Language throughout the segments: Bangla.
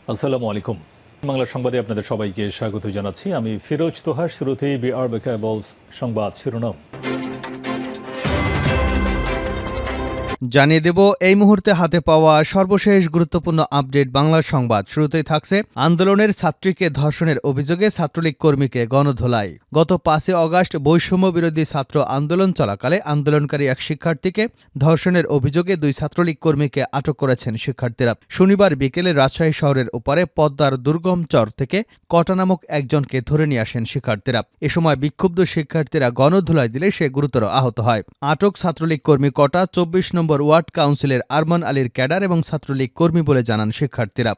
আসসালামু আলাইকুম। বাংলা সংবাদে আপনাদের সবাইকে স্বাগত জানাচ্ছি। আমি ফিরোজ তোহা। শুরুতেই বিআরবি কেবলস সংবাদ শিরোনাম জানিয়ে দেব এই মুহূর্তে হাতে পাওয়া সর্বশেষ গুরুত্বপূর্ণ আপডেট বাংলা সংবাদ। শুরুতেই থাকছে আন্দোলনের ছাত্রীকে ধর্ষণের অভিযোগে ছাত্রলীগ কর্মীকে গণধোলাই। গত 5 আগস্ট বৈষম্য বিরোধী ছাত্র আন্দোলন চলাকালে আন্দোলনকারী এক শিক্ষার্থীকে ধর্ষণের অভিযোগে 2 ছাত্রলীগ কর্মীকে আটক করেছেন শিক্ষার্থীরা। শনিবার বিকেলে রাজশাহী শহরের ওপারে পদ্মার দুর্গম চর থেকে কটা নামক একজনকে ধরে নিয়ে আসেন শিক্ষার্থীরা। এ সময় বিক্ষুব্ধ শিক্ষার্থীরা গণধোলাই দিলে সে গুরুতর আহত হয়। আটক ছাত্রলীগ কর্মী কটা 24 নম্বর ওয়ার্ড কাউন্সিলের আরমান আলীর ক্যাডার এবং ছাত্রলীগ কর্মী বলে জানান শিক্ষার্থীরা।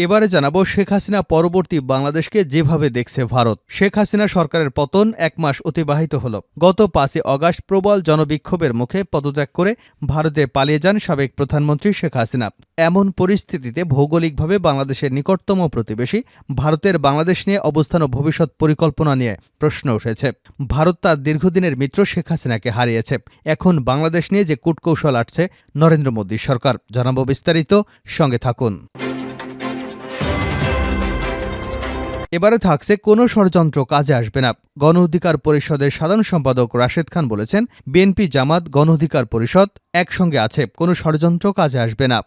এবারে জানাবো শেখ হাসিনা পরবর্তী বাংলাদেশকে যেভাবে দেখছে ভারত। শেখ হাসিনা সরকারের পতন 1 মাস অতিবাহিত হল। গত 5 আগস্ট প্রবল জনবিক্ষোভের মুখে পদত্যাগ করে ভারতে পালিয়ে যান সাবেক প্রধানমন্ত্রী শেখ হাসিনা। এমন পরিস্থিতিতে ভৌগোলিকভাবে বাংলাদেশের নিকটতম প্রতিবেশী ভারতের বাংলাদেশ নিয়ে অবস্থান ও ভবিষ্যৎ পরিকল্পনা নিয়ে প্রশ্ন উঠেছে। ভারত তার দীর্ঘদিনের মিত্র শেখ হাসিনাকে হারিয়েছে। এখন বাংলাদেশ নিয়ে যে কূটকৌশল আটছে নরেন্দ্র মোদী সরকার, জানাবো বিস্তারিত, সঙ্গে থাকুন। এবারে থাকছে কোনো ষড়যন্ত্র কাজে আসবে না। গণ অধিকার পরিষদের সাধারণ সম্পাদক রাশেদ খান বলেছেন, বিএনপি জামাত গণ অধিকার পরিষদ একসঙ্গে আছে, কোনো ষড়যন্ত্র কাজে আসবে না।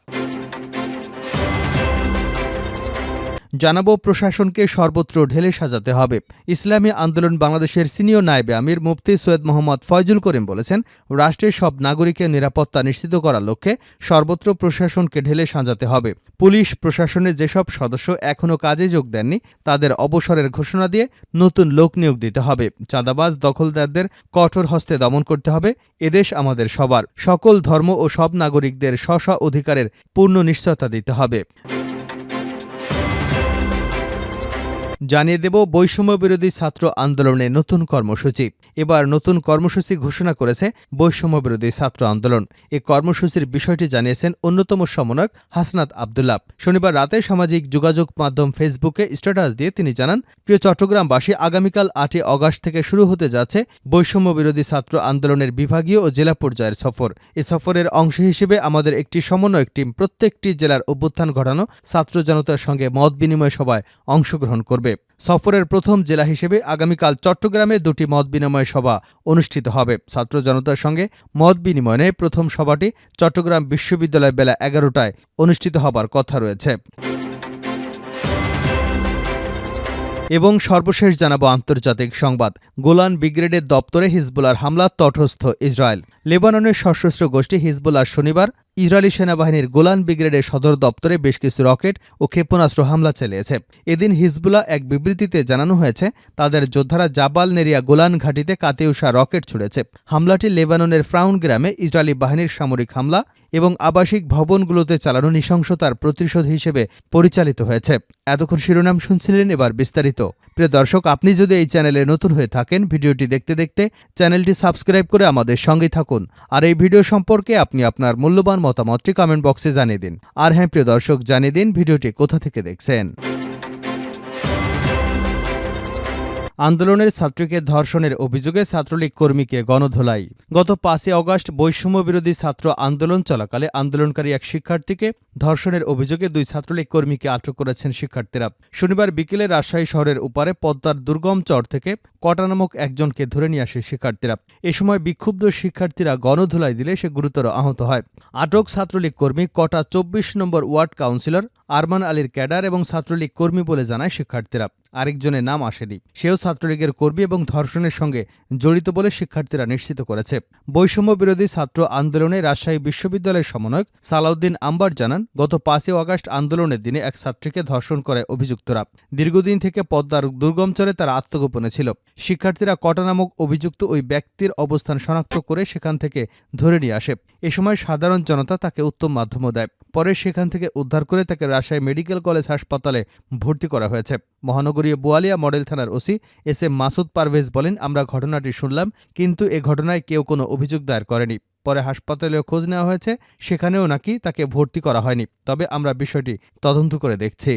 জানাবো প্রশাসনকে সর্বত্র ঢেলে সাজাতে হবে। ইসলামী আন্দোলন বাংলাদেশের সিনিয়র নায়েবে আমির মুফতি সৈয়দ মোহাম্মদ ফয়জুল করিম বলেছেন, রাষ্ট্রের সব নাগরিকের নিরাপত্তা নিশ্চিত করার লক্ষ্যে সর্বত্র প্রশাসনকে ঢেলে সাজাতে হবে। পুলিশ প্রশাসনের যেসব সদস্য এখনও কাজে যোগ দেননি তাদের অবসরের ঘোষণা দিয়ে নতুন লোক নিয়োগ দিতে হবে। চাঁদাবাজ দখলদারদের কঠোর হস্তে দমন করতে হবে। এদেশ আমাদের সবার, সকল ধর্ম ও সব নাগরিকদের স্ব অধিকারের পূর্ণ নিশ্চয়তা দিতে হবে। জানিয়ে দেব বৈষম্য বিরোধী ছাত্র আন্দোলনে নতুন কর্মসূচি। এবার নতুন কর্মসূচি ঘোষণা করেছে বৈষম্য বিরোধী ছাত্র আন্দোলন। এই কর্মসূচির বিষয়টি জানিয়েছেন অন্যতম সমন্বয়ক হাসনাত আব্দুল্লাহ। শনিবার রাতে সামাজিক যোগাযোগ মাধ্যম ফেসবুকে স্ট্যাটাস দিয়ে তিনি জানান, প্রিয় চট্টগ্রামবাসী, আগামীকাল 8 আগস্ট থেকে শুরু হতে যাচ্ছে বৈষম্য বিরোধী ছাত্র আন্দোলনের বিভাগীয় ও জেলা পর্যায়ের সফর। এ সফরের অংশ হিসেবে আমাদের একটি সমন্বয়ক টিম প্রত্যেকটি জেলার অভ্যুত্থান ঘটানো ছাত্র জনতার সঙ্গে মত বিনিময় সভায় অংশগ্রহণ করবে। সফরের প্রথম জেলা হিসেবে আগামীকাল চট্টগ্রামে 2টি মত বিনিময় সভা অনুষ্ঠিত হবে। ছাত্র জনতার সঙ্গে মত বিনিময়ে প্রথম সভাটি চট্টগ্রাম বিশ্ববিদ্যালয় বেলা 11টায় অনুষ্ঠিত হবার কথা রয়েছে। এবং সর্বশেষ জানাবো আন্তর্জাতিক সংবাদ। গোলান ব্রিগেডের দপ্তরে হিজবুল্লাহর হামলা, তটস্থ ইসরায়েল। লেবাননের সশস্ত্র গোষ্ঠী হিজবুল্লাহ শনিবার ইসরায়েলি সেনাবাহিনীর গোলান ব্রিগেডের সদর দপ্তরে বেশ কিছু রকেট ও ক্ষেপণাস্ত্র হামলা চালিয়েছে। এদিন হিজবুল্লাহ এক বিবৃতিতে জানানো হয়েছে, তাদের যোদ্ধারা জাবাল নেরিয়া গোলান ঘাঁটিতে কাতিউষা রকেট ছুড়েছে। হামলাটি লেবাননের ফ্রাউন গ্রামে ইসরায়েলি বাহিনীর সামরিক হামলা এবং আবাসিক ভবনগুলোতে চালানো নৃশংসতার প্রতিশোধ হিসেবে পরিচালিত হয়েছে। এতক্ষণ শিরোনাম শুনছিলেন, এবার বিস্তারিত। প্রিয় দর্শক, আপনি যদি এই চ্যানেলে নতুন হয়ে থাকেন, ভিডিওটি দেখতে দেখতে চ্যানেলটি সাবস্ক্রাইব করে আমাদের সঙ্গে থাকুন। আর এই ভিডিও সম্পর্কে আপনি আপনার মূল্যবান মতামতটি কমেন্ট বক্সে জানিয়ে দিন। আর হ্যাঁ প্রিয় দর্শক, জানিয়ে দিন ভিডিওটি কোথা থেকে দেখছেন। আন্দোলনের ছাত্রীকে ধর্ষণের অভিযোগে ছাত্রলীগ কর্মীকে গণধোলাই। গত 5 আগস্ট বৈষম্য বিরোধী ছাত্র আন্দোলন চলাকালে আন্দোলনকারী এক শিক্ষার্থীকে ধর্ষণের অভিযোগে 2 ছাত্রলীগ কর্মীকে আটক করেছেন শিক্ষার্থীরা। শনিবার বিকেলে রাজশাহী শহরের ওপারে পদ্মার দুর্গম চর থেকে কটা নামক একজনকে ধরে নিয়ে আসে শিক্ষার্থীরা। এ সময় বিক্ষুব্ধ শিক্ষার্থীরা গণধোলাই দিলে সে গুরুতর আহত হয়। আটক ছাত্রলীগ কর্মী কটা 24 নম্বর ওয়ার্ড কাউন্সিলর আরমান আলীর ক্যাডার এবং ছাত্রলীগ কর্মী বলে জানায় শিক্ষার্থীরা। আরেকজনের নাম আসেনি, সেও ছাত্রলীগের কর্মী এবং ধর্ষণের সঙ্গে জড়িত বলে শিক্ষার্থীরা নিশ্চিত করেছে। বৈষম্য বিরোধী ছাত্র আন্দোলনে রাজশাহী বিশ্ববিদ্যালয়ের সমন্বয়ক সালাউদ্দিন আম্বার জানান, গত 5 আগস্ট আন্দোলনের দিনে এক ছাত্রীকে ধর্ষণ করে অভিযুক্তরা। দীর্ঘদিন থেকে পদ্মার দুর্গমচরে তারা আত্মগোপনে ছিল। শিক্ষার্থীরা কটা নামক অভিযুক্ত ওই ব্যক্তির অবস্থান শনাক্ত করে সেখান থেকে ধরে নিয়ে আসে। এ সময় সাধারণ জনতা তাকে উত্তম মাধ্যমও দেয়। পরে সেখান থেকে উদ্ধার করে তাকে রাজশাহী মেডিকেল কলেজ হাসপাতালে ভর্তি করা হয়েছে। মহানগরীয় বোয়ালিয়া মডেল থানার OC S M Masud Parvez বলেন, আমরা ঘটনাটি শুনলাম, কিন্তু এ ঘটনায় কেউ কোনো অভিযোগ দায়ের করেনি। পরে হাসপাতালেও খোঁজ নেওয়া হয়েছে, সেখানেও নাকি তাকে ভর্তি করা হয়নি। তবে আমরা বিষয়টি তদন্ত করে দেখছি।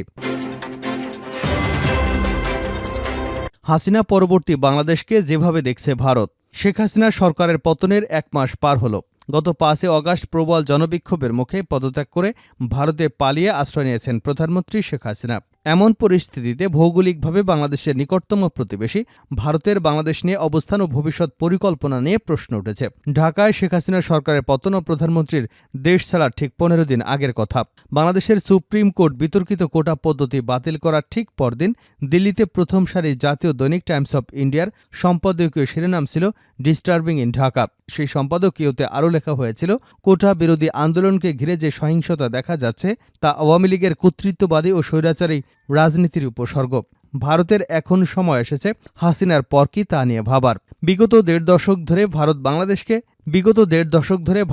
হাসিনা পরবর্তী বাংলাদেশকে যেভাবে দেখছে ভারত। শেখ হাসিনা সরকারের পতনের 1 মাস পার হল। গত 5 অগাস্ট প্রবল জনবিক্ষোভের মুখে পদত্যাগ করে ভারতে পালিয়ে আশ্রয় নিয়েছেন প্রধানমন্ত্রী শেখ হাসিনা। এমন পরিস্থিতিতে ভৌগোলিকভাবে বাংলাদেশের নিকটতম প্রতিবেশী ভারতের বাংলাদেশ নিয়ে অবস্থান ও ভবিষ্যৎ পরিকল্পনা নিয়ে প্রশ্ন উঠেছে। ঢাকায় শেখ হাসিনা সরকারের পতন ও প্রধানমন্ত্রীর দেশ ছাড়ার ঠিক 15 দিন আগের কথা। বাংলাদেশের সুপ্রিম কোর্ট বিতর্কিত কোটা পদ্ধতি বাতিল করার ঠিক পরদিন দিল্লিতে প্রথম সারির জাতীয় দৈনিক টাইমস অব ইন্ডিয়ার সম্পাদকীয় শিরোনাম ছিল ডিস্টার্বিং ইন ঢাকা। সেই সম্পাদকীয়তে আরও লেখা হয়েছিল, কোটা বিরোধী আন্দোলনকে ঘিরে যে সহিংসতা দেখা যাচ্ছে তা আওয়ামী লীগের কর্তৃত্ববাদী ও স্বৈরাচারী রাজনীতির উপসর্গ। ভারতের এখন সময় এসেছে হাসিনার পর কি তা নিয়ে ভাবার। বিগত দেড় দশক ধরে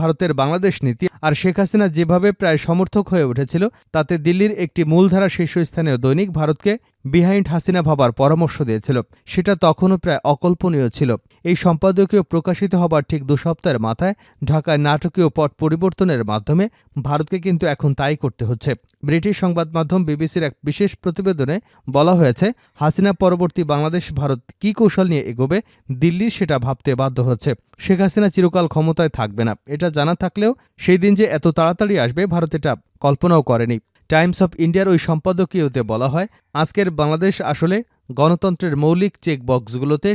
ভারতের বাংলাদেশ নীতি আর শেখ হাসিনা যেভাবে প্রায় সমর্থক হয়ে উঠেছিল, তাতে দিল্লির একটি মূলধারা শীর্ষস্থানীয় দৈনিক ভারতকে বিহাইন্ড হাসিনা ভাবার পরামর্শ দিয়েছিল। সেটা তখনও প্রায় অকল্পনীয় ছিল। এই সম্পাদকীয় প্রকাশিত হবার ঠিক 2 সপ্তাহের মাথায় ঢাকায় নাটকীয় পট পরিবর্তনের মাধ্যমে ভারতকে কিন্তু এখন তাই করতে হচ্ছে। ব্রিটিশ সংবাদ মাধ্যম বিবিসির এক বিশেষ প্রতিবেদনে বলা হয়েছে, হাসিনা পরবর্তী বাংলাদেশ ভারত কী কৌশল নিয়ে এগোবে দিল্লির সেটা ভাবতে বাধ্য হচ্ছে। শেখ হাসিনা চিরকাল ক্ষমতায় থাকবে না, এটা জানা থাকলেও সেই দিন যে এত তাড়াতাড়ি আসবে ভারত এটা কল্পনাও করেনি। টাইমস অব ইন্ডিয়ার ওই সম্পাদকীয়তে বলা হয়, আজকের বাংলাদেশ আসলে গণতন্ত্রের মৌলিক চেক বক্সগুলোতে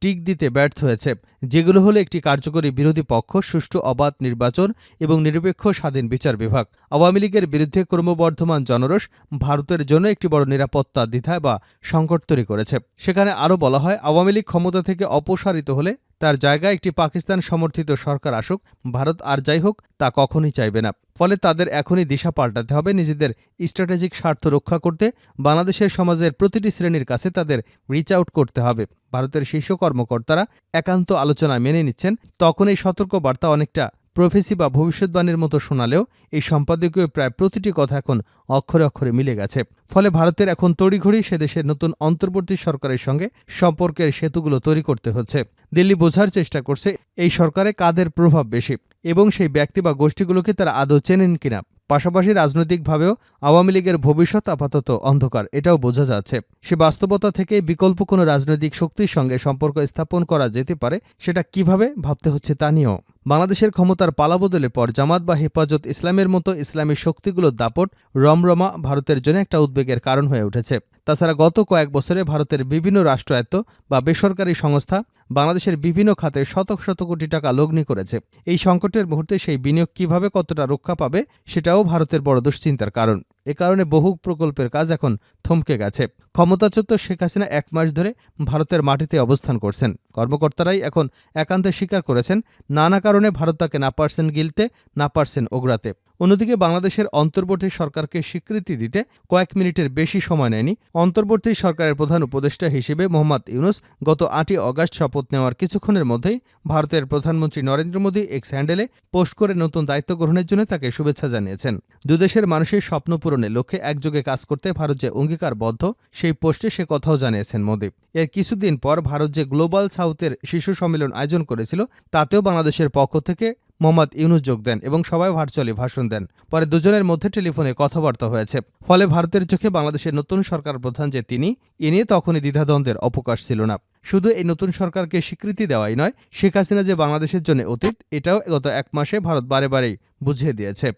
টিক দিতে ব্যর্থ হয়েছে, যেগুলো হলো একটি কার্যকরী বিরোধী পক্ষ, সুষ্ঠু অবাধ নির্বাচন এবং নিরপেক্ষ স্বাধীন বিচার বিভাগ। আওয়ামী লীগের বিরুদ্ধে ক্রমবর্ধমান জনরোষ ভারতের জন্য একটি বড় নিরাপত্তা দ্বিধা বা সংকট তৈরি করেছে। সেখানে আরও বলা হয়, আওয়ামী লীগ ক্ষমতা থেকে অপসারিত হলে তার জায়গায় একটি পাকিস্তান সমর্থিত সরকার আসুক, ভারত আর যাই হোক তা কখনই চাইবে না। ফলে তাদের এখনই দিশা পাল্টাতে হবে। নিজেদের স্ট্র্যাটেজিক স্বার্থ রক্ষা করতে বাংলাদেশের সমাজের প্রতিটি শ্রেণীর কাছে তাদের রিচ আউট করতে হবে। ভারতের শীর্ষ কর্মকর্তারা একান্ত আলোচনায় মেনে নিচ্ছেন। তখন এই সতর্ক বার্তা অনেকটা প্রফেসি বা ভবিষ্যৎবাণীর মতো শোনালেও এই সম্পাদকীয় প্রায় প্রতিটি কথা এখন অক্ষরে অক্ষরে মিলে গেছে। ফলে ভারতের এখন তড়িঘড়ি সে দেশের নতুন অন্তর্বর্তী সরকারের সঙ্গে সম্পর্কের সেতুগুলো তৈরি করতে হচ্ছে। দিল্লি বোঝার চেষ্টা করছে এই সরকারে কাদের প্রভাব বেশি এবং সেই ব্যক্তি বা গোষ্ঠীগুলোকে তারা আদৌ চেনেন কিনা। পাশাপাশি রাজনৈতিকভাবেও আওয়ামী লীগের ভবিষ্যৎ আপাতত অন্ধকার, এটাও বোঝা যাচ্ছে। সে বাস্তবতা থেকে বিকল্প কোনো রাজনৈতিক শক্তির সঙ্গে সম্পর্ক স্থাপন করা যেতে পারে, সেটা কিভাবে ভাবতে হচ্ছে তা নিয়েও। বাংলাদেশের ক্ষমতার পালাবদলের পর জামাত বা হেফাজত ইসলামের মতো ইসলামী শক্তিগুলোর দাপট রমরমা ভারতের জন্য একটা উদ্বেগের কারণ হয়ে উঠেছে। তাছাড়া গত কয়েক বছরে ভারতের বিভিন্ন রাষ্ট্রায়ত্ত বা বেসরকারি সংস্থা বাংলাদেশের বিভিন্ন খাতে শত শত কোটি টাকা লগ্নি করেছে। এই সংকটের মুহূর্তে সেই বিনিয়োগ কিভাবে কতটা রক্ষা পাবে সেটাও ভারতের বড় দুশ্চিন্তার কারণ। এ কারণে বহু প্রকল্পের কাজ এখন থমকে গেছে। ক্ষমতাচ্যুত শেখ হাসিনা 1 মাস ধরে ভারতের মাটিতে অবস্থান করছেন। কর্মকর্তারাই এখন একান্তে স্বীকার করেছেন, নানা কারণে ভারত তাকে না পারছেন গিলতে, না পারছেন ওগড়াতে। অন্যদিকে বাংলাদেশের অন্তর্বর্তী সরকারকে স্বীকৃতি দিতে কয়েক মিনিটের বেশি সময় নেয়নি। অন্তর্বর্তী সরকারের প্রধান উপদেষ্টা হিসেবে মোহাম্মদ ইউনূস গত 8 অগাস্ট শপথ নেওয়ার কিছুক্ষণের মধ্যেই ভারতের প্রধানমন্ত্রী নরেন্দ্র মোদী এক্স হ্যান্ডেলে পোস্ট করে নতুন দায়িত্ব গ্রহণের জন্য তাকে শুভেচ্ছা জানিয়েছেন। দুদেশের মানুষের স্বপ্ন পূরণের লক্ষ্যে একযোগে কাজ করতে ভারত যে অঙ্গীকারবদ্ধ, সেই পোস্টে সে কথাও জানিয়েছেন মোদী। এর কিছুদিন পর ভারত যে গ্লোবাল সাউথের শীর্ষ সম্মেলন আয়োজন করেছিল, তাতেও বাংলাদেশের পক্ষ থেকে মোহাম্মদ ইউনূস যোগ দেন এবং সবাই ভার্চুয়ালি ভাষণ দেন। পরে দুজনের মধ্যে টেলিফোনে কথাবার্তা হয়েছে। ফলে ভারতের চোখে বাংলাদেশের নতুন সরকার প্রধান যে তিনি, এ নিয়ে তখনই দ্বিধাদ্বন্দ্বের অবকাশ ছিল না। শুধু এই নতুন সরকারকে স্বীকৃতি দেওয়াই নয়, শেখ হাসিনা যে বাংলাদেশের জন্য অতীত, এটাও গত 1 মাসে ভারত বারেই বুঝিয়ে দিয়েছে।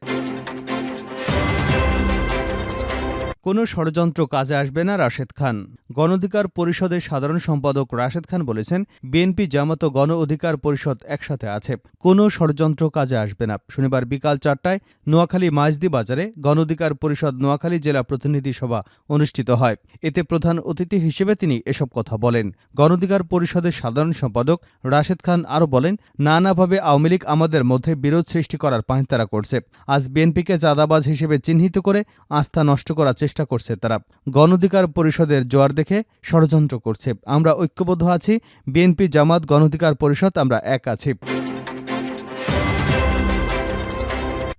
কোনো ষড়যন্ত্র কাজে আসবে না রাশেদ খান। গণ অধিকার পরিষদের সাধারণ সম্পাদক রাশেদ খান বলেছেন, বিএনপি জামাত ও গণ অধিকার পরিষদ একসাথে আছে, কোনো ষড়যন্ত্র কাজে আসবে না। শনিবার বিকাল 4টায় নোয়াখালী মাইজদি বাজারে গণ অধিকার পরিষদ নোয়াখালী জেলা প্রতিনিধি সভা অনুষ্ঠিত হয়। এতে প্রধান অতিথি হিসেবে তিনি এসব কথা বলেন। গণ অধিকার পরিষদের সাধারণ সম্পাদক রাশেদ খান আরও বলেন, নানাভাবে আওয়ামী লীগ আমাদের মধ্যে বিরোধ সৃষ্টি করার পাঁয়তারা করছে। আজ বিএনপিকে চাঁদাবাজ হিসেবে চিহ্নিত করে আস্থা নষ্ট করার চেষ্টা করছে তারা। গণ অধিকার পরিষদের জোয়ার দেখে ষড়যন্ত্র করছে। আমরা ঐক্যবদ্ধ আছি, বিএনপি জামাত গণ অধিকার পরিষদ আমরা এক আছি।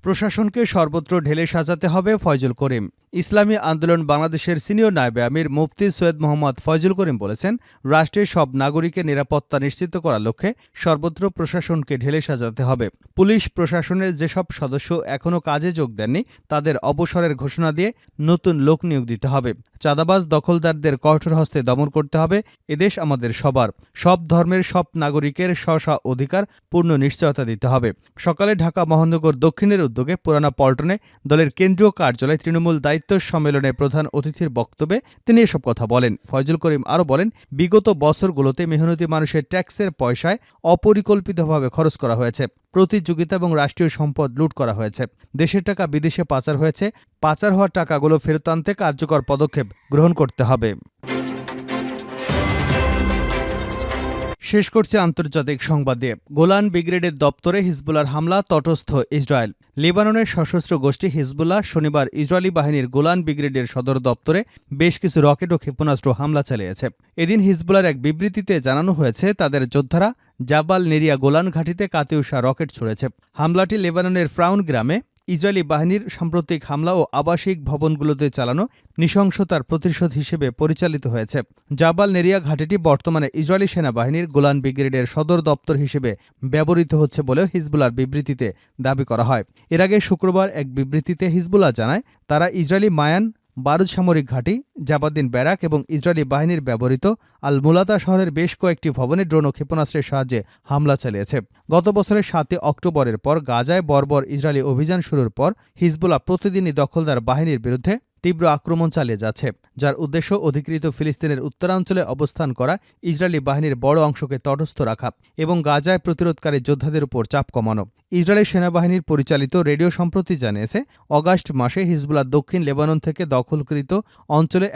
প্রশাসনকে সর্বত্র ঢেলে সাজাতে হবে ফয়জুল করিম। ইসলামী আন্দোলন বাংলাদেশের সিনিয়র নায়েবে আমির মুফতি সৈয়দ মোহাম্মদ ফয়জুল করিম বলেছেন, রাষ্ট্রের সব নাগরিকের নিরাপত্তা নিশ্চিত করার লক্ষ্যে সর্বত্র প্রশাসনকে ঢেলে সাজাতে হবে। পুলিশ প্রশাসনের যেসব সদস্য এখনও কাজে যোগ দেননি তাদের অবসরের ঘোষণা দিয়ে নতুন লোক নিয়োগ দিতে হবে। চাঁদাবাজ দখলদারদের কঠোর হস্তে দমন করতে হবে। এদেশ আমাদের সবার, সব ধর্মের সব নাগরিকের স্ব অধিকার পূর্ণ নিশ্চয়তা দিতে হবে। সকালে ঢাকা মহানগর দক্ষিণের উদ্যোগে পুরানা পল্টনে দলের কেন্দ্রীয় কার্যালয়ে তৃণমূল দায়িত্ব সম্মেলনে প্রধান অতিথির বক্তব্যে তিনি এসব কথা বলেন। ফয়জুল করিম আরও বলেন, বিগত বছরগুলোতে মেহনতি মানুষের ট্যাক্সের পয়সায় অপরিকল্পিতভাবে খরচ করা হয়েছে, প্রতিযোগিতা এবং রাষ্ট্রীয় সম্পদ লুট করা হয়েছে, দেশের টাকা বিদেশে পাচার হয়েছে। পাচার হওয়া টাকাগুলো ফেরত আনতে কার্যকর পদক্ষেপ গ্রহণ করতে হবে। শেষ করছে আন্তর্জাতিক সংবাদ দিয়ে। গোলান ব্রিগেডের দপ্তরে হিজবুল্লাহর হামলা, তটস্থ ইসরায়েল। লেবাননের সশস্ত্র গোষ্ঠী হিজবুল্লাহ শনিবার ইসরায়েলি বাহিনীর গোলান ব্রিগেডের সদর দপ্তরে বেশ কিছু রকেট ও ক্ষেপণাস্ত্র হামলা চালিয়েছে। এদিন হিজবুল্লাহর এক বিবৃতিতে জানানো হয়েছে, তাদের যোদ্ধারা জাবাল নেরিয়া গোলান ঘাঁটিতে কাতিউষা রকেট ছুড়েছে। হামলাটি লেবাননের ফ্রাউন গ্রামে ইসরায়েলি বাহিনীর সাম্প্রতিক হামলা ও আবাসিক ভবনগুলোতে চালানো নৃশংসতার প্রতিশোধ হিসেবে পরিচালিত হয়েছে। জাবাল নেরিয়া ঘাঁটিটি বর্তমানে ইসরায়েলি সেনাবাহিনীর গোলান ব্রিগেডের সদর দপ্তর হিসেবে ব্যবহৃত হচ্ছে বলেও হিজবুল্লাহর বিবৃতিতে দাবি করা হয়। এর আগে শুক্রবার এক বিবৃতিতে হিজবুল্লাহ জানায়, তারা ইসরায়েলি মায়ান বারুদ সামরিক ঘাঁটি, জাবাদিন ব্যারাক এবং ইসরায়েলি বাহিনীর ব্যবহৃত আল মুলাতা শহরের বেশ কয়েকটি ভবনে ড্রোন ও ক্ষেপণাস্ত্রের সাহায্যে হামলা চালিয়েছে। গত বছরের ৭ অক্টোবরের পর গাজায় বর্বর ইসরায়েলি অভিযান শুরুর পর হিজবুল্লাহ প্রতিদিনই দখলদার বাহিনীর বিরুদ্ধে তীব্র আক্রমণ চালিয়ে যাচ্ছে, যার উদ্দেশ্য অধিকৃত ফিলিস্তিনের উত্তরাঞ্চলে অবস্থান করা ইসরায়েলি বাহিনীর বড় অংশকে তটস্থ রাখা এবং গাজায় প্রতিরোধকারী যোদ্ধাদের উপর চাপ কমানো। ইসরায়েলি সেনাবাহিনীর পরিচালিত রেডিও সম্প্রতি জানিয়েছে, অগাস্ট মাসে হিজবুল্লাহ দক্ষিণ লেবানন থেকে দখলকৃত অঞ্চলে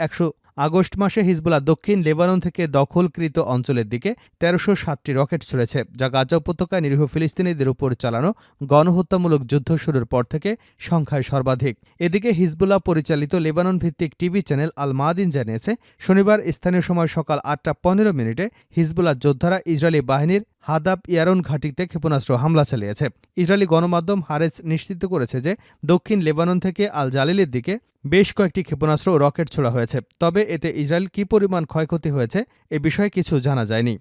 আগস্ট মাসে হিজবুল্লাহ দক্ষিণ লেবানন থেকে দখলকৃত অঞ্চলের দিকে ১৩০৭টি রকেট ছুড়েছে, যা গাজা উপত্যকায় নিরীহ ফিলিস্তিনিদের উপর চালানো গণহত্যামূলক যুদ্ধ শুরুর পর থেকে সংখ্যায় সর্বাধিক। এদিকে হিজবুল্লাহ পরিচালিত লেবানন ভিত্তিক টিভি চ্যানেল আল মাদিন জানিয়েছে, শনিবার স্থানীয় সময় সকাল ৮টা ১৫ হিজবুল্লাহ যোদ্ধারা ইসরায়েলি বাহিনীর হাদাব ইয়ারন ঘাঁটিতে ক্ষেপণাস্ত্র হামলা চালিয়েছে। ইসরায়েলি গণমাধ্যম হারেজ নিশ্চিত করেছে যে দক্ষিণ লেবানন থেকে আল জালিলের দিকে বেশ কয়েকটি ক্ষেপণাস্ত্র ও রকেট ছোড়া হয়েছে, তবে এতে ইসরায়েল কী পরিমাণ ক্ষয়ক্ষতি হয়েছে এ বিষয়ে কিছু জানা যায়নি।